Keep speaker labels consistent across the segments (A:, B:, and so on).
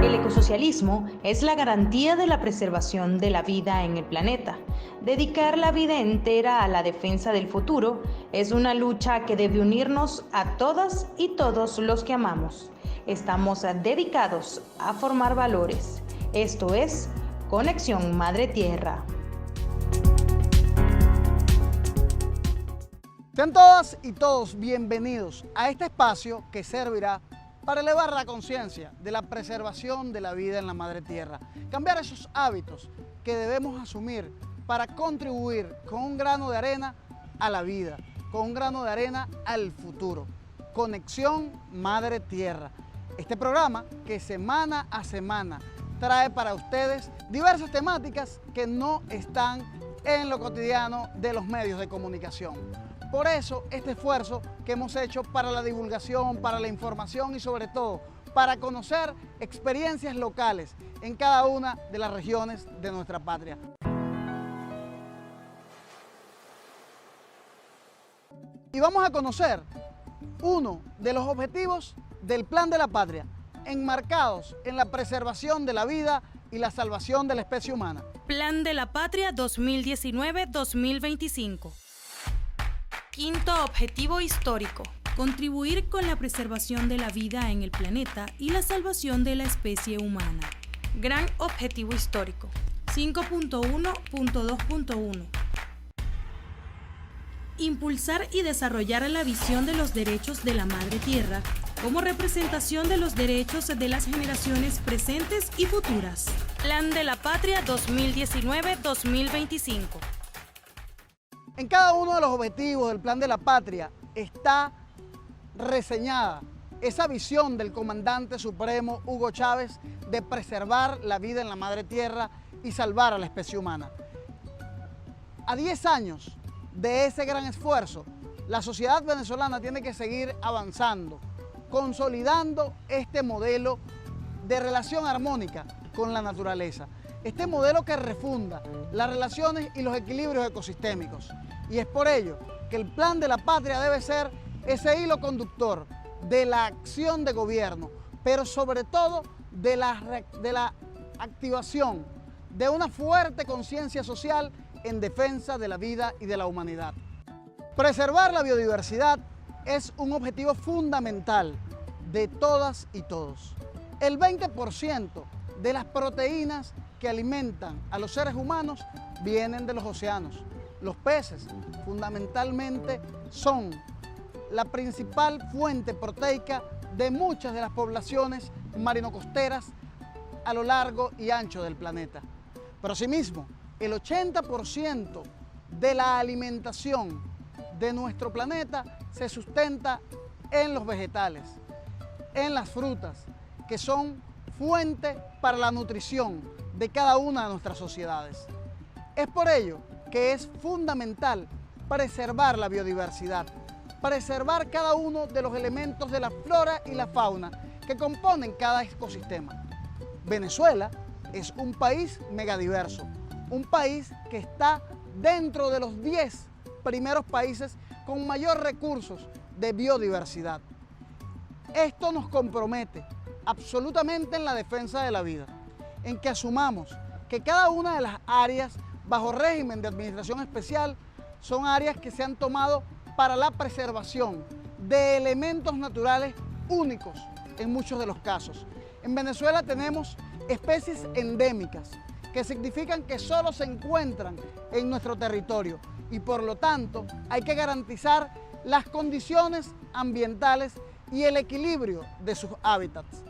A: El ecosocialismo es la garantía de la preservación de la vida en el planeta. Dedicar la vida entera a la defensa del futuro es una lucha que debe unirnos a todas y todos los que amamos. Estamos dedicados a formar valores. Esto es Conexión Madre Tierra.
B: Sean todas y todos bienvenidos a este espacio que servirá para elevar la conciencia de la preservación de la vida en la Madre Tierra, cambiar esos hábitos que debemos asumir para contribuir con un grano de arena a la vida, con un grano de arena al futuro. Conexión Madre Tierra. Este programa que semana a semana trae para ustedes diversas temáticas que no están en lo cotidiano de los medios de comunicación. Por eso, este esfuerzo que hemos hecho para la divulgación, para la información y sobre todo para conocer experiencias locales en cada una de las regiones de nuestra patria. Y vamos a conocer uno de los objetivos del Plan de la Patria, enmarcados en la preservación de la vida y la salvación de la especie humana.
C: Plan de la Patria 2019-2025. Quinto objetivo histórico: contribuir con la preservación de la vida en el planeta y la salvación de la especie humana. Gran objetivo histórico 5.1.2.1. Impulsar y desarrollar la visión de los derechos de la Madre Tierra como representación de los derechos de las generaciones presentes y futuras. Plan de la Patria 2019-2025.
B: En cada uno de los objetivos del Plan de la Patria está reseñada esa visión del comandante supremo Hugo Chávez de preservar la vida en la Madre Tierra y salvar a la especie humana. A 10 años de ese gran esfuerzo, la sociedad venezolana tiene que seguir avanzando, consolidando este modelo de relación armónica con la naturaleza. Este modelo que refunda las relaciones y los equilibrios ecosistémicos. Y es por ello que el Plan de la Patria debe ser ese hilo conductor de la acción de gobierno, pero sobre todo de la activación de una fuerte conciencia social en defensa de la vida y de la humanidad. Preservar la biodiversidad es un objetivo fundamental de todas y todos. El 20% de las proteínas que alimentan a los seres humanos vienen de los océanos. Los peces fundamentalmente son la principal fuente proteica de muchas de las poblaciones marino-costeras a lo largo y ancho del planeta. Pero asimismo, el 80% de la alimentación de nuestro planeta se sustenta en los vegetales, en las frutas, que son fuente para la nutrición de cada una de nuestras sociedades. Es por ello que es fundamental preservar la biodiversidad, preservar cada uno de los elementos de la flora y la fauna que componen cada ecosistema. Venezuela es un país megadiverso, un país que está dentro de los 10 primeros países con mayor recursos de biodiversidad. Esto nos compromete absolutamente en la defensa de la vida, en que asumamos que cada una de las áreas bajo régimen de administración especial son áreas que se han tomado para la preservación de elementos naturales únicos en muchos de los casos. En Venezuela tenemos especies endémicas, que significan que solo se encuentran en nuestro territorio y por lo tanto hay que garantizar las condiciones ambientales y el equilibrio de sus hábitats.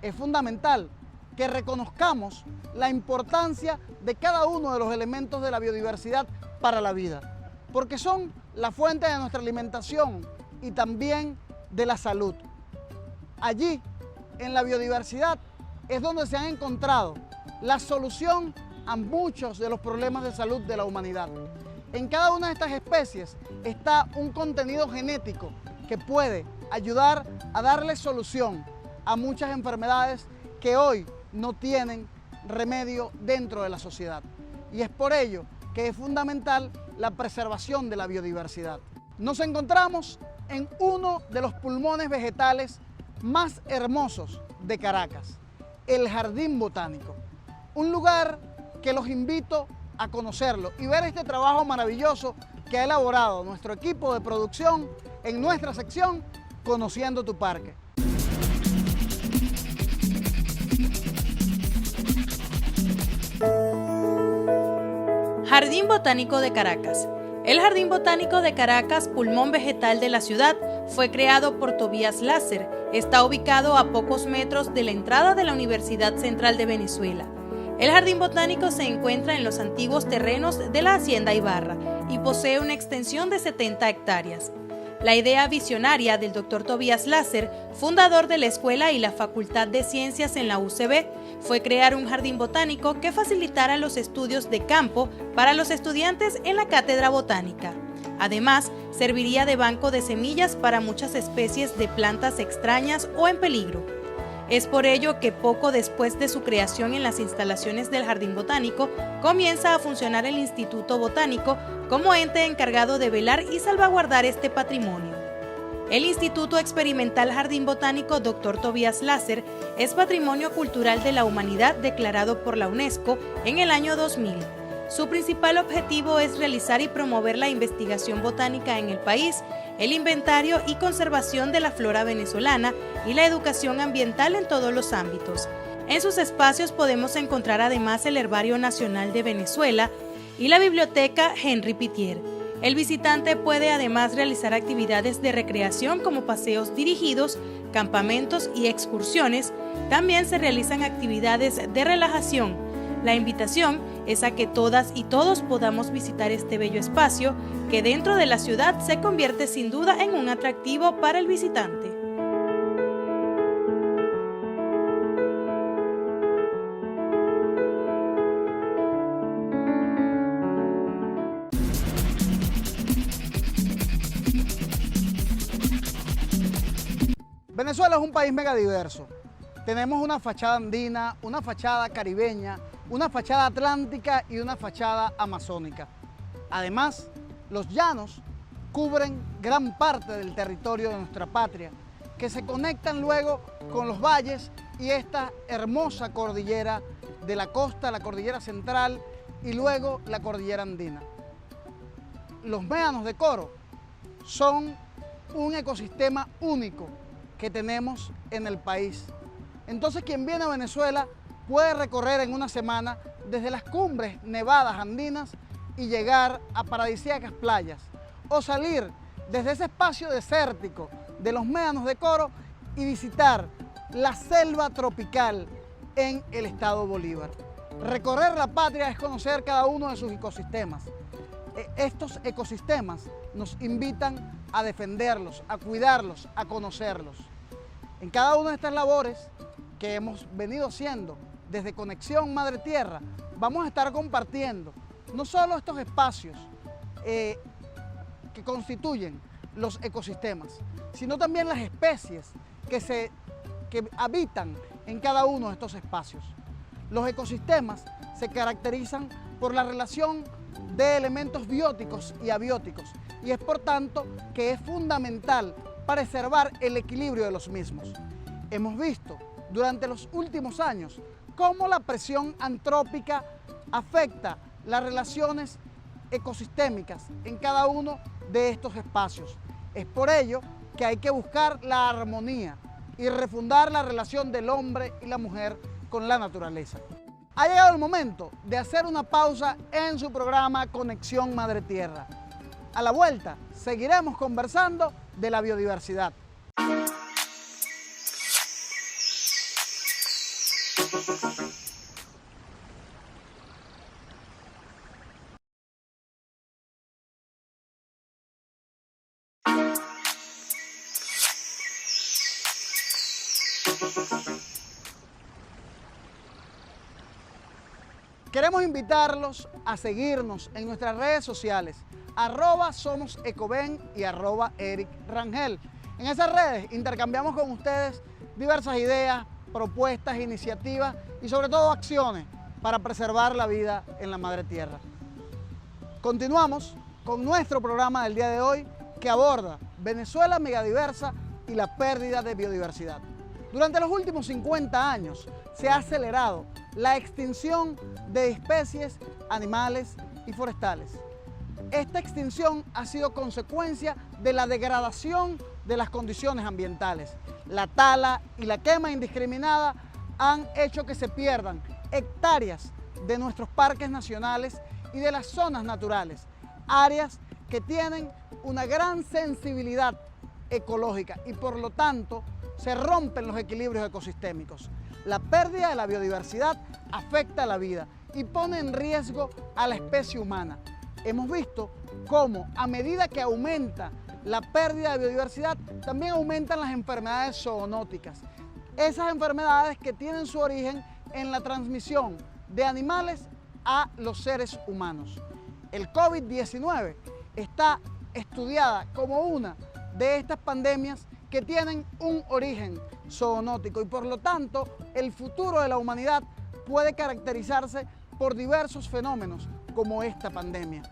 B: Es fundamental que reconozcamos la importancia de cada uno de los elementos de la biodiversidad para la vida, porque son la fuente de nuestra alimentación y también de la salud. Allí, en la biodiversidad, es donde se han encontrado la solución a muchos de los problemas de salud de la humanidad. En cada una de estas especies está un contenido genético que puede ayudar a darle solución a muchas enfermedades que hoy no tienen remedio dentro de la sociedad. Y es por ello que es fundamental la preservación de la biodiversidad. Nos encontramos en uno de los pulmones vegetales más hermosos de Caracas, el Jardín Botánico. Un lugar que los invito a conocerlo y ver este trabajo maravilloso que ha elaborado nuestro equipo de producción en nuestra sección Conociendo tu Parque.
C: Jardín Botánico de Caracas. El Jardín Botánico de Caracas, pulmón vegetal de la ciudad, fue creado por Tobías Láser. Está ubicado a pocos metros de la entrada de la Universidad Central de Venezuela. El Jardín Botánico se encuentra en los antiguos terrenos de la Hacienda Ibarra y posee una extensión de 70 hectáreas. La idea visionaria del Dr. Tobías Láser, fundador de la escuela y la Facultad de Ciencias en la UCB, fue crear un jardín botánico que facilitara los estudios de campo para los estudiantes en la cátedra botánica. Además, serviría de banco de semillas para muchas especies de plantas extrañas o en peligro. Es por ello que poco después de su creación en las instalaciones del Jardín Botánico, comienza a funcionar el Instituto Botánico como ente encargado de velar y salvaguardar este patrimonio. El Instituto Experimental Jardín Botánico Dr. Tobías Láser es Patrimonio Cultural de la Humanidad declarado por la UNESCO en el año 2000. Su principal objetivo es realizar y promover la investigación botánica en el país, el inventario y conservación de la flora venezolana y la educación ambiental en todos los ámbitos. En sus espacios podemos encontrar además el Herbario Nacional de Venezuela y la Biblioteca Henry Pittier. El visitante puede además realizar actividades de recreación como paseos dirigidos, campamentos y excursiones. También se realizan actividades de relajación. La invitación es a que todas y todos podamos visitar este bello espacio que dentro de la ciudad se convierte sin duda en un atractivo para el visitante.
B: Venezuela es un país megadiverso. Tenemos una fachada andina, una fachada caribeña, una fachada atlántica y una fachada amazónica. Además, los llanos cubren gran parte del territorio de nuestra patria, que se conectan luego con los valles y esta hermosa cordillera de la costa, la cordillera central y luego la cordillera andina. Los médanos de Coro son un ecosistema único que tenemos en el país. Entonces, quien viene a Venezuela puede recorrer en una semana desde las cumbres nevadas andinas y llegar a paradisíacas playas, o salir desde ese espacio desértico de los médanos de Coro y visitar la selva tropical en el estado Bolívar. Recorrer la patria es conocer cada uno de sus ecosistemas. Estos ecosistemas nos invitan a defenderlos, a cuidarlos, a conocerlos. En cada una de estas labores que hemos venido haciendo desde Conexión Madre Tierra, vamos a estar compartiendo no solo estos espacios que constituyen los ecosistemas, sino también las especies que habitan en cada uno de estos espacios. Los ecosistemas se caracterizan por la relación de elementos bióticos y abióticos, y es por tanto que es fundamental preservar el equilibrio de los mismos. Hemos visto durante los últimos años cómo la presión antrópica afecta las relaciones ecosistémicas en cada uno de estos espacios. Es por ello que hay que buscar la armonía y refundar la relación del hombre y la mujer con la naturaleza. Ha llegado el momento de hacer una pausa en su programa Conexión Madre Tierra. A la vuelta seguiremos conversando de la biodiversidad. Queremos invitarlos a seguirnos en nuestras redes sociales, @SomosEcoven y @EricRangel. En esas redes intercambiamos con ustedes diversas ideas, propuestas, iniciativas y sobre todo acciones para preservar la vida en la Madre Tierra. Continuamos con nuestro programa del día de hoy que aborda Venezuela megadiversa y la pérdida de biodiversidad. Durante los últimos 50 años se ha acelerado la extinción de especies animales y forestales. Esta extinción ha sido consecuencia de la degradación de las condiciones ambientales. La tala y la quema indiscriminada han hecho que se pierdan hectáreas de nuestros parques nacionales y de las zonas naturales, áreas que tienen una gran sensibilidad ecológica y por lo tanto se rompen los equilibrios ecosistémicos. La pérdida de la biodiversidad afecta a la vida y pone en riesgo a la especie humana. Hemos visto cómo a medida que aumenta la pérdida de biodiversidad, también aumentan las enfermedades zoonóticas. Esas enfermedades que tienen su origen en la transmisión de animales a los seres humanos. El COVID-19 está estudiada como una de estas pandemias que tienen un origen zoonótico y por lo tanto el futuro de la humanidad puede caracterizarse por diversos fenómenos como esta pandemia.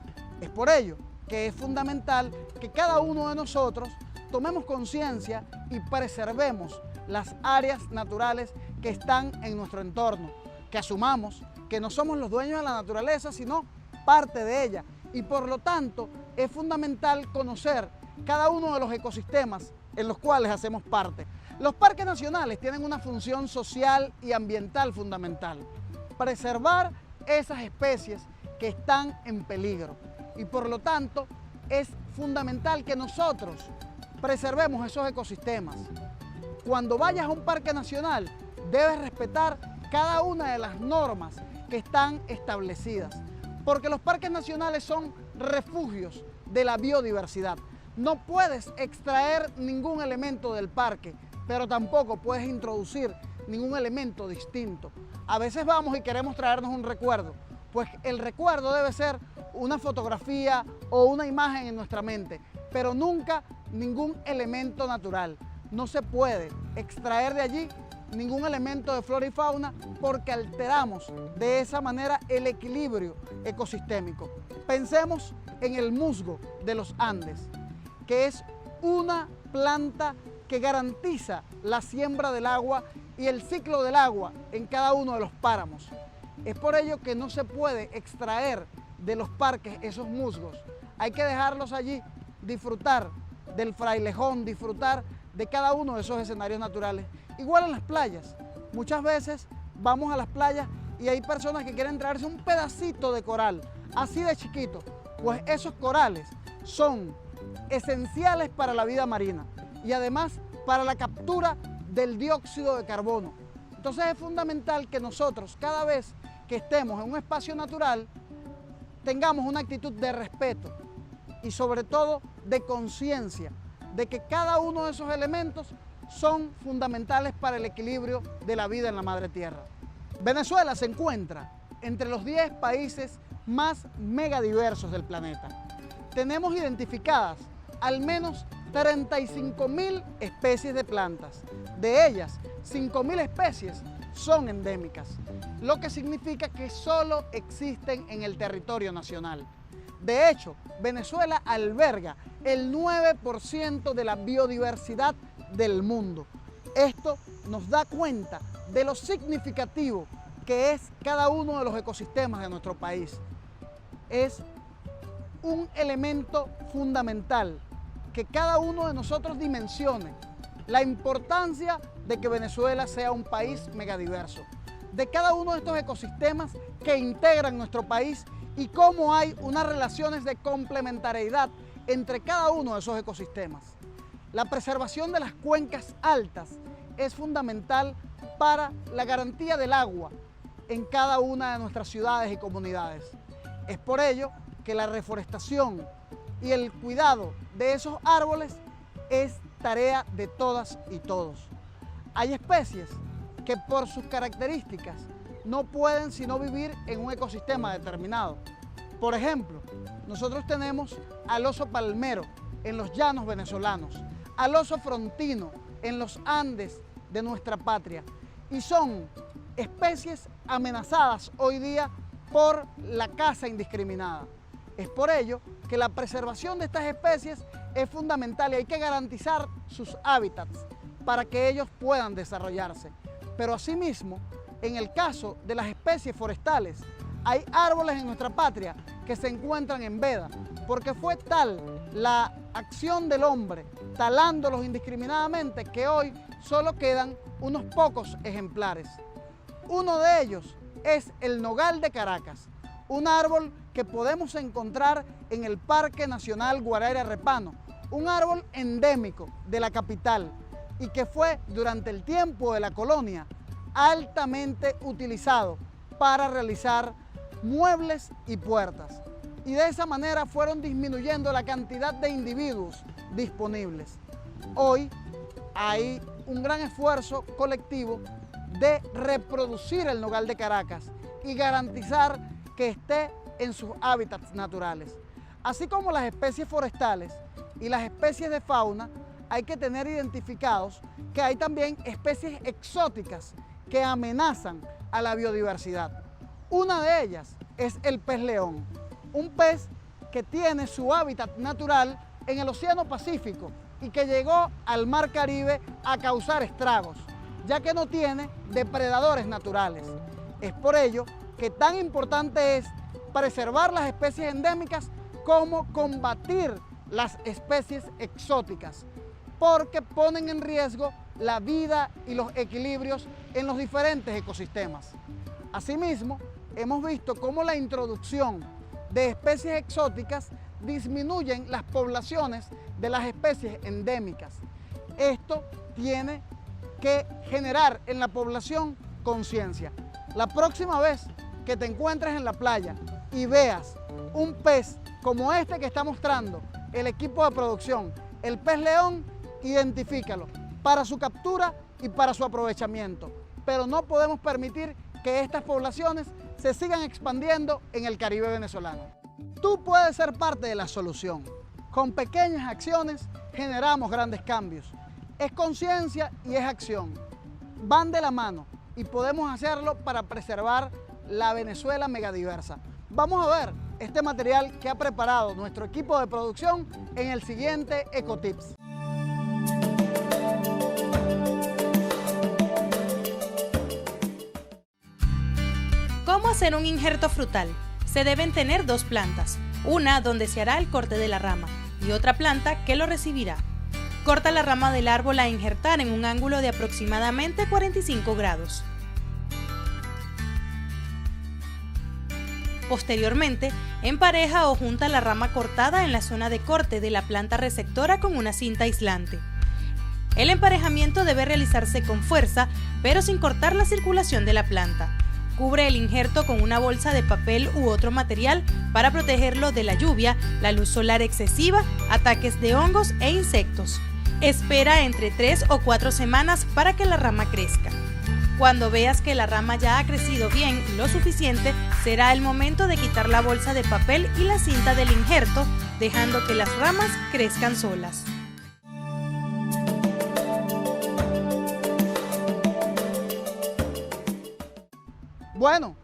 B: Es por ello que es fundamental que cada uno de nosotros tomemos conciencia y preservemos las áreas naturales que están en nuestro entorno, que asumamos que no somos los dueños de la naturaleza, sino parte de ella y por lo tanto es fundamental conocer cada uno de los ecosistemas en los cuales hacemos parte. Los parques nacionales tienen una función social y ambiental fundamental, preservar esas especies que están en peligro y por lo tanto es fundamental que nosotros preservemos esos ecosistemas. Cuando vayas a un parque nacional debes respetar cada una de las normas que están establecidas, porque los parques nacionales son refugios de la biodiversidad. No puedes extraer ningún elemento del parque, pero tampoco puedes introducir ningún elemento distinto. A veces vamos y queremos traernos un recuerdo, pues el recuerdo debe ser una fotografía o una imagen en nuestra mente, pero nunca ningún elemento natural. No se puede extraer de allí ningún elemento de flora y fauna porque alteramos de esa manera el equilibrio ecosistémico. Pensemos en el musgo de los Andes, que es una planta que garantiza la siembra del agua y el ciclo del agua en cada uno de los páramos. Es por ello que no se puede extraer de los parques esos musgos. Hay que dejarlos allí, disfrutar del frailejón, disfrutar de cada uno de esos escenarios naturales. Igual en las playas. Muchas veces vamos a las playas y hay personas que quieren traerse un pedacito de coral, así de chiquito. Pues esos corales son esenciales para la vida marina y además para la captura del dióxido de carbono. Entonces es fundamental que nosotros, cada vez que estemos en un espacio natural, tengamos una actitud de respeto y sobre todo de conciencia de que cada uno de esos elementos son fundamentales para el equilibrio de la vida en la madre tierra. Venezuela se encuentra entre los 10 países más megadiversos del planeta. Tenemos identificadas al menos 35.000 especies de plantas. De ellas, 5.000 especies son endémicas, lo que significa que solo existen en el territorio nacional. De hecho, Venezuela alberga el 9% de la biodiversidad del mundo. Esto nos da cuenta de lo significativo que es cada uno de los ecosistemas de nuestro país. Es un elemento fundamental que cada uno de nosotros dimensione la importancia de que Venezuela sea un país megadiverso, de cada uno de estos ecosistemas que integran nuestro país y cómo hay unas relaciones de complementariedad entre cada uno de esos ecosistemas. La preservación de las cuencas altas es fundamental para la garantía del agua en cada una de nuestras ciudades y comunidades. Es por ello que la reforestación y el cuidado de esos árboles es tarea de todas y todos. Hay especies que por sus características no pueden sino vivir en un ecosistema determinado. Por ejemplo, nosotros tenemos al oso palmero en los llanos venezolanos, al oso frontino en los Andes de nuestra patria y son especies amenazadas hoy día por la caza indiscriminada. Es por ello que la preservación de estas especies es fundamental y hay que garantizar sus hábitats para que ellos puedan desarrollarse. Pero asimismo, en el caso de las especies forestales, hay árboles en nuestra patria que se encuentran en veda, porque fue tal la acción del hombre talándolos indiscriminadamente que hoy solo quedan unos pocos ejemplares. Uno de ellos es el nogal de Caracas, un árbol que podemos encontrar en el Parque Nacional Guaraíra-Repano, un árbol endémico de la capital y que fue durante el tiempo de la colonia altamente utilizado para realizar muebles y puertas. Y de esa manera fueron disminuyendo la cantidad de individuos disponibles. Hoy hay un gran esfuerzo colectivo de reproducir el nogal de Caracas y garantizar que esté en sus hábitats naturales. Así como las especies forestales y las especies de fauna, hay que tener identificados que hay también especies exóticas que amenazan a la biodiversidad. Una de ellas es el pez león, un pez que tiene su hábitat natural en el Océano Pacífico y que llegó al Mar Caribe a causar estragos, ya que no tiene depredadores naturales. Es por ello que tan importante es preservar las especies endémicas como combatir las especies exóticas, porque ponen en riesgo la vida y los equilibrios en los diferentes ecosistemas. Asimismo, hemos visto cómo la introducción de especies exóticas disminuyen las poblaciones de las especies endémicas. Esto tiene que generar en la población conciencia. La próxima vez que te encuentres en la playa y veas un pez como este que está mostrando el equipo de producción, el pez león, identifícalo para su captura y para su aprovechamiento. Pero no podemos permitir que estas poblaciones se sigan expandiendo en el Caribe venezolano. Tú puedes ser parte de la solución. Con pequeñas acciones generamos grandes cambios. Es conciencia y es acción. Van de la mano y podemos hacerlo para preservar la Venezuela megadiversa. Vamos a ver este material que ha preparado nuestro equipo de producción en el siguiente Ecotips.
C: ¿Cómo hacer un injerto frutal? Se deben tener dos plantas, una donde se hará el corte de la rama y otra planta que lo recibirá. Corta la rama del árbol a injertar en un ángulo de aproximadamente 45 grados. Posteriormente, empareja o junta la rama cortada en la zona de corte de la planta receptora con una cinta aislante. El emparejamiento debe realizarse con fuerza, pero sin cortar la circulación de la planta. Cubre el injerto con una bolsa de papel u otro material para protegerlo de la lluvia, la luz solar excesiva, ataques de hongos e insectos. Espera entre 3 o 4 semanas para que la rama crezca. Cuando veas que la rama ya ha crecido bien y lo suficiente, será el momento de quitar la bolsa de papel y la cinta del injerto, dejando que las ramas crezcan solas.
B: Bueno,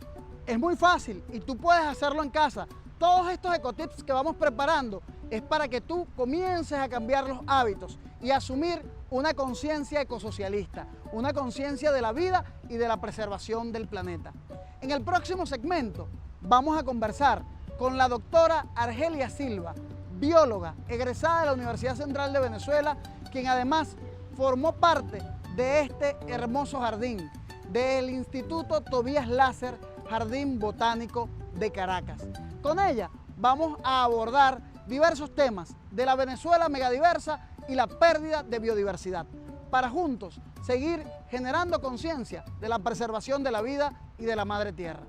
B: es muy fácil y tú puedes hacerlo en casa. Todos estos ecotips que vamos preparando es para que tú comiences a cambiar los hábitos y asumir una conciencia ecosocialista, una conciencia de la vida y de la preservación del planeta. En el próximo segmento vamos a conversar con la doctora Argelia Silva, bióloga egresada de la Universidad Central de Venezuela, quien además formó parte de este hermoso jardín, del Instituto Tobías Láser, Jardín Botánico de Caracas. Con ella vamos a abordar diversos temas de la Venezuela megadiversa y la pérdida de biodiversidad, para juntos seguir generando conciencia de la preservación de la vida y de la madre tierra.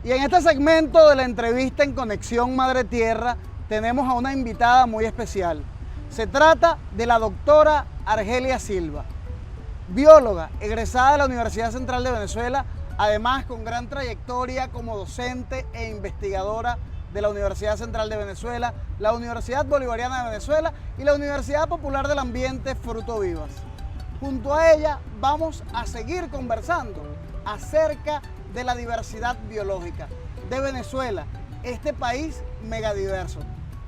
B: Y en este segmento de la entrevista en Conexión Madre Tierra tenemos a una invitada muy especial. Se trata de la doctora Argelia Silva. bióloga, egresada de la Universidad Central de Venezuela, además con gran trayectoria como docente e investigadora de la Universidad Central de Venezuela, la Universidad Bolivariana de Venezuela y la Universidad Popular del Ambiente Fruto Vivas. Junto a ella vamos a seguir conversando acerca de la diversidad biológica de Venezuela, este país megadiverso.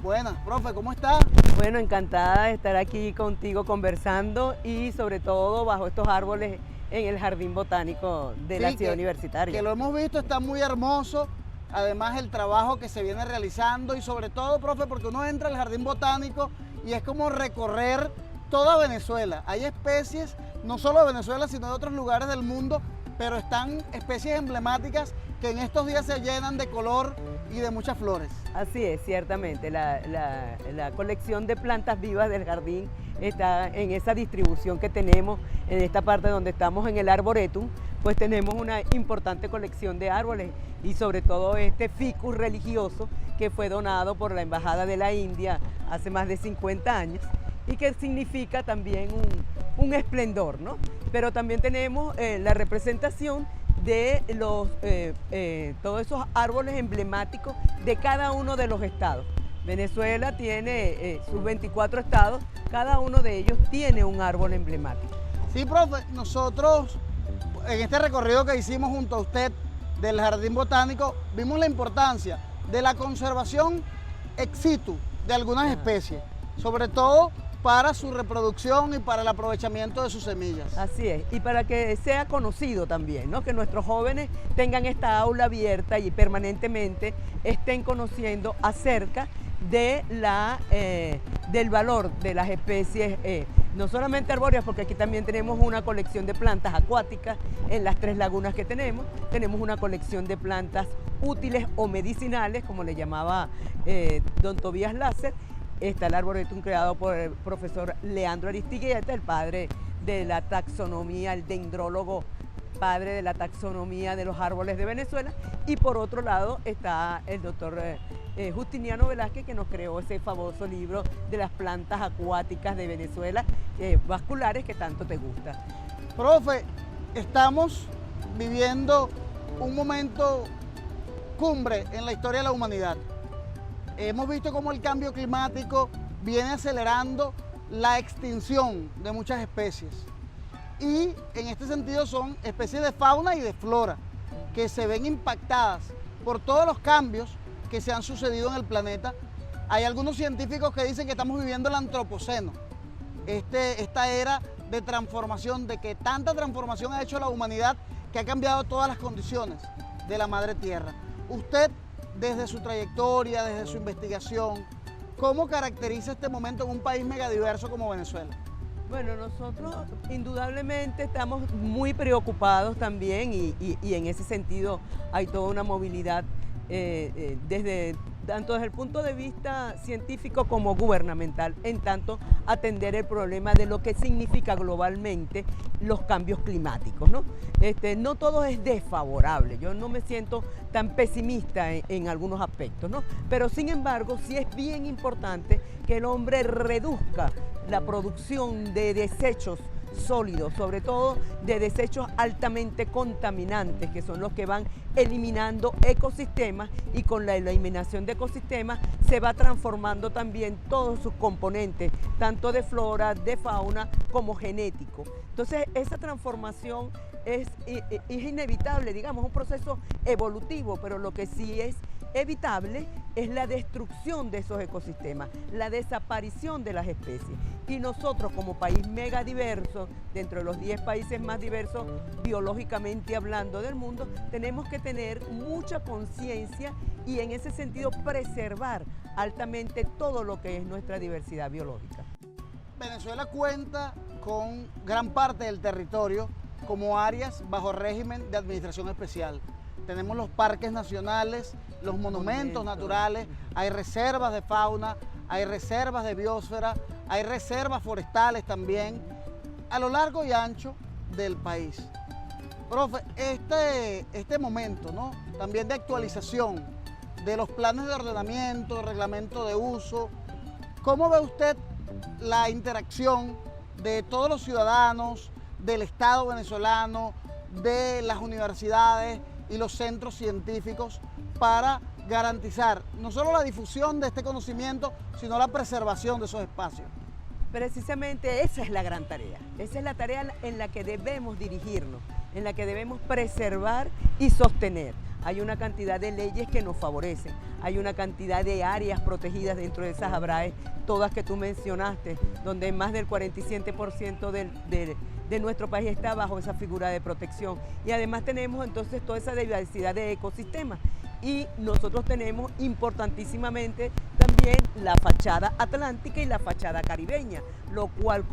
B: Buenas, profe, ¿cómo está?
D: Bueno, encantada de estar aquí contigo conversando y sobre todo bajo estos árboles en el Jardín Botánico de la Ciudad Universitaria.
B: Que lo hemos visto, está muy hermoso, además el trabajo que se viene realizando y sobre todo, profe, porque uno entra al Jardín Botánico y es como recorrer toda Venezuela. Hay especies, no solo de Venezuela, sino de otros lugares del mundo, pero están especies emblemáticas que en estos días se llenan de color y de muchas flores.
D: Así es, ciertamente, la colección de plantas vivas del jardín está en esa distribución que tenemos en esta parte donde estamos en el Arboretum, pues tenemos una importante colección de árboles y sobre todo este ficus religioso que fue donado por la Embajada de la India hace más de 50 años y que significa también un esplendor, ¿no? Pero también tenemos la representación de todos esos árboles emblemáticos de cada uno de los estados. Venezuela tiene sus 24 estados, cada uno de ellos tiene un árbol emblemático.
B: Sí, profe, nosotros en este recorrido que hicimos junto a usted del Jardín Botánico vimos la importancia de la conservación ex situ de algunas especies, sobre todo para su reproducción y para el aprovechamiento de sus semillas.
D: Así es, y para que sea conocido también, ¿no? Que nuestros jóvenes tengan esta aula abierta y permanentemente estén conociendo acerca de del valor de las especies, no solamente arbóreas, porque aquí también tenemos una colección de plantas acuáticas en las 3 lagunas que tenemos una colección de plantas útiles o medicinales, como le llamaba don Tobías Lasser. Está el Arboretum creado por el profesor Leandro Aristigueta, el padre de la taxonomía, el dendrólogo, padre de la taxonomía de los árboles de Venezuela. Y por otro lado está el doctor Justiniano Velázquez, que nos creó ese famoso libro de las plantas acuáticas de Venezuela, vasculares, que tanto te gusta.
B: Profe, estamos viviendo un momento cumbre en la historia de la humanidad. Hemos visto cómo el cambio climático viene acelerando la extinción de muchas especies. Y en este sentido son especies de fauna y de flora que se ven impactadas por todos los cambios que se han sucedido en el planeta. Hay algunos científicos que dicen que estamos viviendo el antropoceno, esta era de transformación, de que tanta transformación ha hecho la humanidad que ha cambiado todas las condiciones de la madre tierra. Usted, desde su trayectoria, desde su investigación, ¿cómo caracteriza este momento en un país megadiverso como Venezuela?
D: Bueno, nosotros indudablemente estamos muy preocupados también y en ese sentido hay toda una movilidad tanto desde el punto de vista científico como gubernamental, en tanto atender el problema de lo que significa globalmente los cambios climáticos, ¿no? No todo es desfavorable, yo no me siento tan pesimista en algunos aspectos, ¿no? Pero sin embargo sí es bien importante que el hombre reduzca la producción de desechos sólidos, sobre todo de desechos altamente contaminantes, que son los que van eliminando ecosistemas, y con la eliminación de ecosistemas se va transformando también todos sus componentes, tanto de flora, de fauna, como genético. Entonces esa transformación es inevitable, digamos, un proceso evolutivo, pero lo que sí es evitable es la destrucción de esos ecosistemas, la desaparición de las especies. Y nosotros, como país megadiverso, dentro de los 10 países más diversos biológicamente hablando del mundo, tenemos que tener mucha conciencia y en ese sentido preservar altamente todo lo que es nuestra diversidad biológica.
B: Venezuela cuenta con gran parte del territorio como áreas bajo régimen de administración especial. Tenemos los parques nacionales, los monumentos naturales, hay reservas de fauna, hay reservas de biosfera, hay reservas forestales también, a lo largo y ancho del país. Profe, este momento, ¿no?, también de actualización de los planes de ordenamiento, reglamento de uso, ¿cómo ve usted la interacción de todos los ciudadanos, del Estado venezolano, de las universidades y los centros científicos para garantizar no solo la difusión de este conocimiento, sino la preservación de esos espacios?
D: Precisamente esa es la gran tarea, esa es la tarea en la que debemos dirigirnos, en la que debemos preservar y sostener. Hay una cantidad de leyes que nos favorecen, hay una cantidad de áreas protegidas dentro de esas ABRAE, todas que tú mencionaste, donde más del 47% de nuestro país está bajo esa figura de protección. Y además tenemos entonces toda esa diversidad de ecosistemas. Y nosotros tenemos importantísimamente también la fachada atlántica y la fachada caribeña, lo cual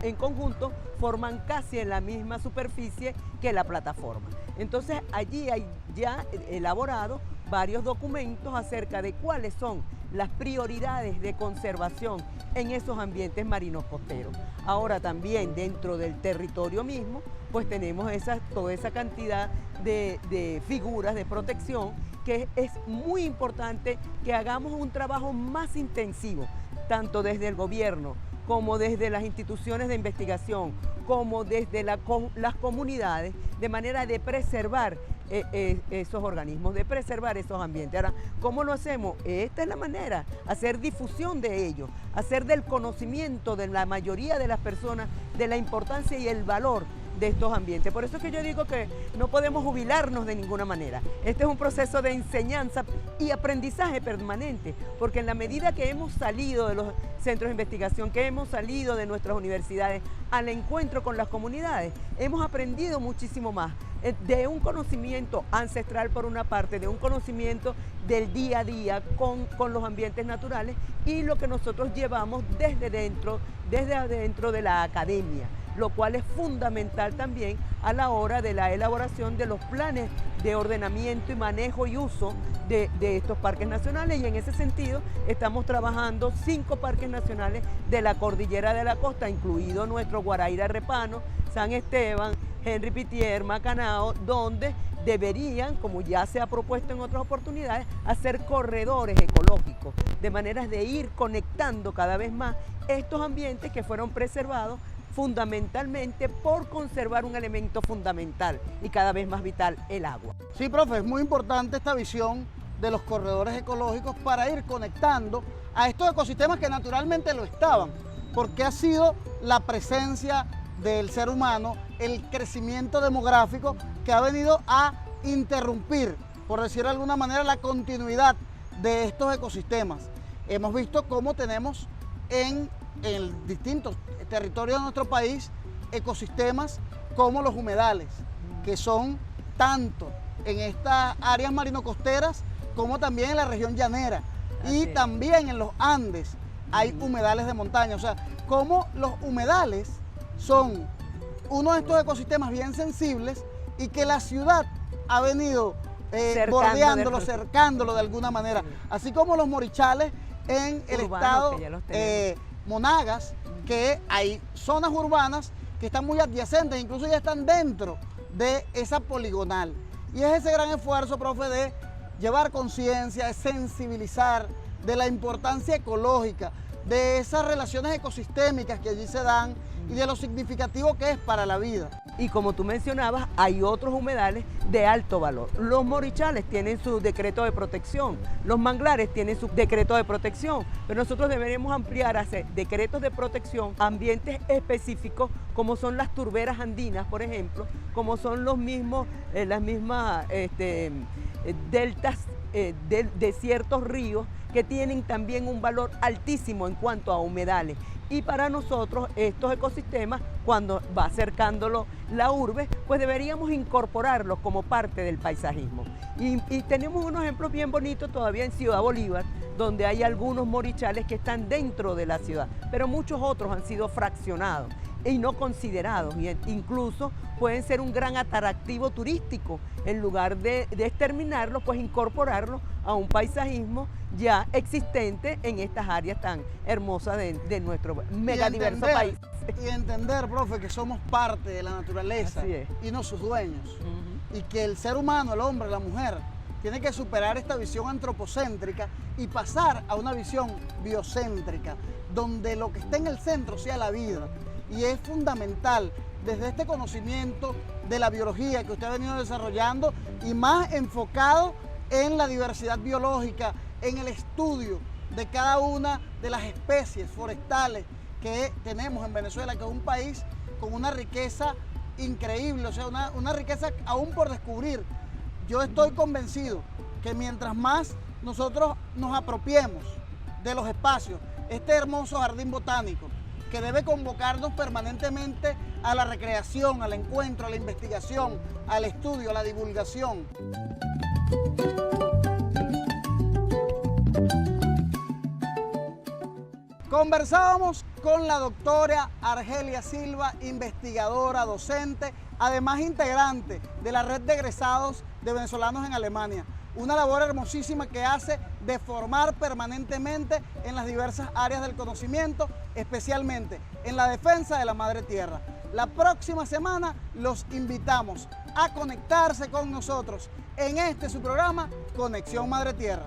D: en conjunto forman casi en la misma superficie que la plataforma. Entonces allí hay ya elaborado varios documentos acerca de cuáles son las prioridades de conservación en esos ambientes marinos costeros. Ahora también dentro del territorio mismo, pues tenemos toda esa cantidad de figuras de protección, que es muy importante que hagamos un trabajo más intensivo, tanto desde el gobierno como desde las instituciones de investigación, como desde las comunidades, de manera de preservar esos organismos, de preservar esos ambientes. Ahora, ¿cómo lo hacemos? Esta es la manera, hacer difusión de ello, hacer del conocimiento de la mayoría de las personas de la importancia y el valor de estos ambientes. Por eso es que yo digo que no podemos jubilarnos de ninguna manera. Este es un proceso de enseñanza y aprendizaje permanente, porque en la medida que hemos salido de los centros de investigación, que hemos salido de nuestras universidades al encuentro con las comunidades, hemos aprendido muchísimo más de un conocimiento ancestral por una parte, de un conocimiento del día a día con los ambientes naturales y lo que nosotros llevamos desde adentro de la academia, lo cual es fundamental también a la hora de la elaboración de los planes de ordenamiento y manejo y uso de estos parques nacionales. Y en ese sentido estamos trabajando 5 parques nacionales de la Cordillera de la Costa, incluido nuestro Guaraíra Repano, San Esteban, Henry Pittier, Macanao, donde deberían, como ya se ha propuesto en otras oportunidades, hacer corredores ecológicos, de maneras de ir conectando cada vez más estos ambientes que fueron preservados fundamentalmente por conservar un elemento fundamental y cada vez más vital, el agua.
B: Sí, profe, es muy importante esta visión de los corredores ecológicos para ir conectando a estos ecosistemas que naturalmente lo estaban, porque ha sido la presencia del ser humano, el crecimiento demográfico que ha venido a interrumpir, por decirlo de alguna manera, la continuidad de estos ecosistemas. Hemos visto cómo tenemos en distintos territorios de nuestro país ecosistemas como los humedales, que son tanto en estas áreas marino-costeras como también en la región llanera. Y también en los Andes hay humedales de montaña. O sea, como los humedales son uno de estos ecosistemas bien sensibles y que la ciudad ha venido bordeándolo, cercándolo de alguna manera. Así como los morichales en el estado Monagas, que hay zonas urbanas que están muy adyacentes, incluso ya están dentro de esa poligonal. Y es ese gran esfuerzo, profe, de llevar conciencia, de sensibilizar de la importancia ecológica, de esas relaciones ecosistémicas que allí se dan y de lo significativo que es para la vida.
D: Y como tú mencionabas, hay otros humedales de alto valor. Los morichales tienen su decreto de protección, los manglares tienen su decreto de protección, pero nosotros deberemos ampliar, hacer decretos de protección a ambientes específicos como son las turberas andinas, por ejemplo, como son las mismas deltas de ciertos ríos que tienen también un valor altísimo en cuanto a humedales. Y para nosotros estos ecosistemas, cuando va acercándolo la urbe, pues deberíamos incorporarlos como parte del paisajismo. Y tenemos unos ejemplos bien bonitos todavía en Ciudad Bolívar, donde hay algunos morichales que están dentro de la ciudad, pero muchos otros han sido fraccionados y no considerados, y incluso pueden ser un gran atractivo turístico. En lugar de exterminarlos, pues incorporarlos a un paisajismo ya existente en estas áreas tan hermosas de nuestro megadiverso país.
B: Y entender, profe, que somos parte de la naturaleza y no sus dueños. Y que el ser humano, el hombre, la mujer, tiene que superar esta visión antropocéntrica y pasar a una visión biocéntrica, donde lo que está en el centro sea la vida. Y es fundamental desde este conocimiento de la biología que usted ha venido desarrollando y más enfocado en la diversidad biológica, en el estudio de cada una de las especies forestales que tenemos en Venezuela, que es un país con una riqueza increíble, o sea, una riqueza aún por descubrir. Yo estoy convencido que mientras más nosotros nos apropiemos de los espacios, este hermoso jardín botánico, que debe convocarnos permanentemente a la recreación, al encuentro, a la investigación, al estudio, a la divulgación. Conversábamos con la doctora Argelia Silva, investigadora, docente, además integrante de la red de egresados de venezolanos en Alemania. Una labor hermosísima que hace de formar permanentemente en las diversas áreas del conocimiento, especialmente en la defensa de la madre tierra. La próxima semana los invitamos a conectarse con nosotros en este su programa, Conexión Madre Tierra.